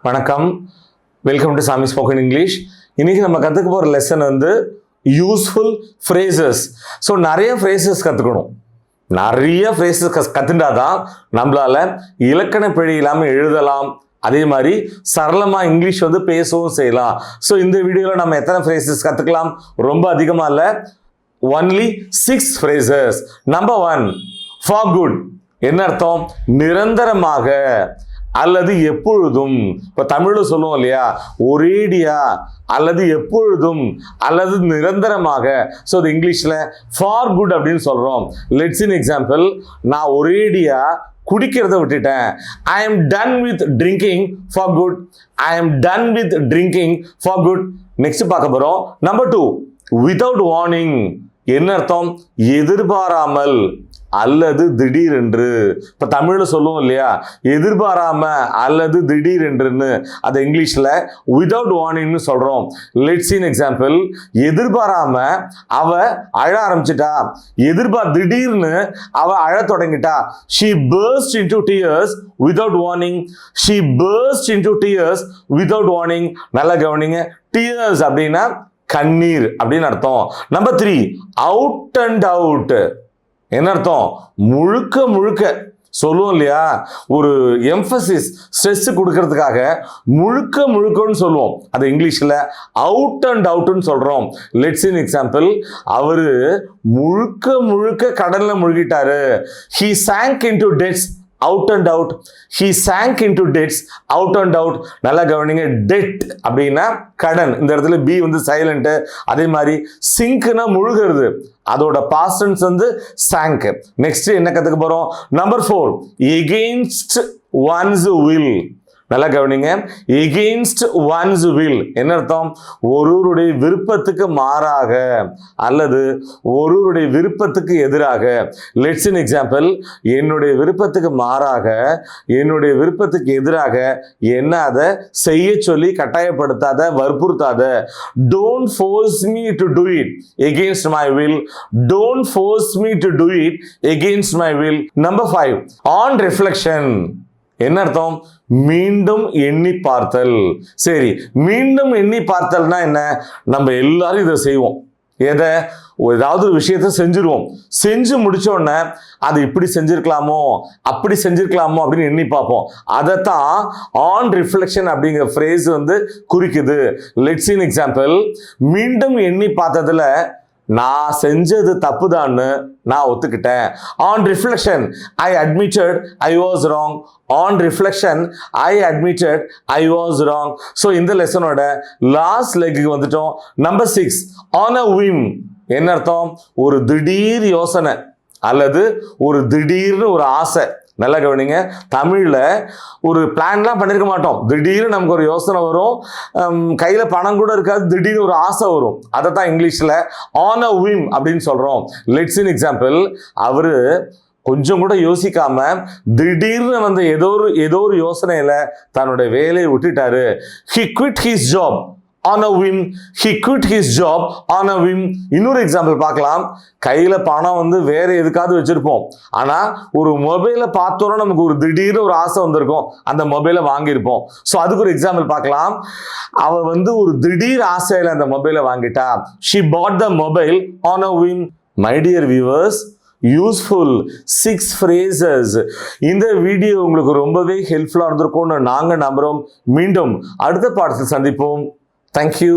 வணக்கம், welcome to சாமி spoken English. இன்னைக்கு நம்ம கற்றுக்க போகிற லெசன் வந்து யூஸ்ஃபுல் ஃப்ரேசஸ். ஸோ நிறைய ஃப்ரேசஸ் கற்றுக்கணும். நிறைய ஃப்ரேசஸ் கற்றுண்டாதான் நம்மளால இலக்கண பிழை இல்லாமல் எழுதலாம், அதே மாதிரி சரளமாக இங்கிலீஷ் வந்து பேசவும் செய்யலாம். ஸோ இந்த வீடியோவில் நம்ம எத்தனை ஃப்ரேசஸ் கற்றுக்கலாம்? ரொம்ப அதிகமாக இல்லை, only 6 phrases. Number 1, for good. என்ன அர்த்தம்? நிரந்தரமாக அல்லது எப்பொழுதும். இப்போ தமிழில் சொல்லுவோம் இல்லையா, ஒரேடியா அல்லது எப்பொழுதும் அல்லது நிரந்தரமாக. ஸோ இது இங்கிலீஷில் ஃபார் குட் அப்படின்னு சொல்கிறோம். லெட்ஸ் இன் எக்ஸாம்பிள், நான் ஒரேடியா குடிக்கிறத விட்டுட்டேன். I am done with drinking for good. I am done with drinking for good. Next பார்க்க போகிறோம். Number 2, without warning. என்ன அர்த்தம்? எதிர்பாராமல் அல்லது திடீரென்று. இப்போ தமிழில் சொல்லுவோம் இல்லையா, எதிர்பாராம அல்லது திடீரென்றுன்னு, அதை இங்கிலீஷில் வித்தவுட் வார்னிங்னு சொல்கிறோம். லெட்ஸ் இன் எக்ஸாம்பிள், எதிர்பாராம அவ அழ ஆரம்பிச்சிட்டா, திடீர்னு அவ அழ தொடங்கிட்டா. she burst into tears without warning. she burst into tears without warning. நல்லா கவனிங்க, tears அப்படின்னா கண்ணீர் அப்படின்னு அர்த்தம். Number 3, out and out. என்ன அர்த்தம்? முழுக்க முழுக்க. சொல்லுவோம் இல்லையா, ஒரு எம்பசிஸ் ஸ்ட்ரெஸ் கொடுக்கறதுக்காக முழுக்க முழுக்கன்னு சொல்லுவோம், அது இங்கிலீஷில் அவுட் அண்ட் அவுட்னு சொல்கிறோம். லெட்ஸ் இன் எக்ஸாம்பிள், அவர் முழுக்க முழுக்க கடல்ல முழுகிட்டாரு. he sank into debts out and out. he sank into debts out and out. நல்லா கவனிங்க, டெட் அப்படின்னா கடன். இந்த இடத்துல பி வந்து சைலண்ட். அதே மாதிரி சிங்க்னா முழுகிறது, அதோட பாஸ்ட் டென்ஸ் வந்து sank. நெக்ஸ்ட் என்ன கத்துக்க போறோம்? Number 4, against one's will. நல்லா கவனிங்க, எகெயின்ஸ்ட் ஒன்ஸ் வில். என்ன அர்த்தம்? ஒருவருடைய விருப்பத்துக்கு மாறாக அல்லது ஒருவருடைய விருப்பத்துக்கு எதிராக. லெட்ஸ் இன் எக்ஸாம்பிள், என்னுடைய விருப்பத்துக்கு மாறாக, என்னுடைய விருப்பத்துக்கு எதிராக என்ன அதை செய்ய சொல்லி கட்டாயப்படுத்தாத, வற்புறுத்தாத. Don't force me to do it against my will. Don't force me to do it against my will. Number 5, on reflection. என்ன அர்த்தம்? மீண்டும் எண்ணி பார்த்தல். சரி, மீண்டும் எண்ணி பார்த்தல்னா என்ன? நம்ம எல்லாரும் இதை செய்வோம். எதை? ஏதாவது ஒரு விஷயத்த செஞ்சிருவோம். செஞ்சு முடிச்ச உடனே அது இப்படி செஞ்சிருக்கலாமோ, அப்படி செஞ்சிருக்கலாமோ அப்படின்னு எண்ணி பார்ப்போம். அதைத்தான் ஆன் ரிஃப்ளெக்ஷன் அப்படிங்கிற ஃப்ரேஸ் வந்து குறிக்குது. லெட்ஸ் இன் எக்ஸாம்பிள், மீண்டும் எண்ணி பார்த்ததுல நான் செஞ்சது தப்புதான்னு நான் ஒத்துக்கிட்டேன். On reflection I admitted I was wrong. On reflection I admitted I was wrong. So இந்த லெசனோட லாஸ்ட் லெக்குக்கு வந்துட்டோம். Number 6, on a whim. என்ன அர்த்தம்? ஒரு திடீர் யோசனை அல்லது ஒரு திடீர்னு ஒரு ஆசை. நல்லா கவனிங்க, தமிழில் ஒரு பிளான்லாம் பண்ணியிருக்க மாட்டோம். திடீர்னு நமக்கு ஒரு யோசனை வரும், கையில் பணம் கூட இருக்காது, திடீர்னு ஒரு ஆசை வரும். அதை தான் இங்கிலீஷில் ஆன் அ விம் அப்படின்னு சொல்கிறோம். லெட்ஸ் இன் எக்ஸாம்பிள், அவர் கொஞ்சம் கூட யோசிக்காம திடீர்னு வந்து ஏதோ ஒரு யோசனையில் தன்னுடைய வேலையை விட்டுட்டாரு. he quit his job on a whim. he quit his job on a whim. இன்னொரு எக்ஸாம்பிள் பார்க்கலாம். கையில் பணம் வந்து வேற எதுக்காவது வச்சிருப்போம், ஆனால் ஒரு மொபைலை பார்த்தோன்னா நமக்கு ஒரு திடீர்னு ஒரு ஆசை வந்திருக்கும், அந்த மொபைலை வாங்கியிருப்போம். ஸோ அதுக்கு ஒரு எக்ஸாம்பிள் பார்க்கலாம். அவ வந்து ஒரு திடீர் ஆசையில் அந்த மொபைலை வாங்கிட்டா. she bought the mobile on a whim. my dear viewers, useful 6 phrases. இந்த வீடியோ உங்களுக்கு ரொம்பவே ஹெல்ப்ஃபுல்லாக இருந்திருக்கும்னு நாங்கள் நம்புகிறோம். மீண்டும் அடுத்த பாடத்தில் சந்திப்போம். Thank you.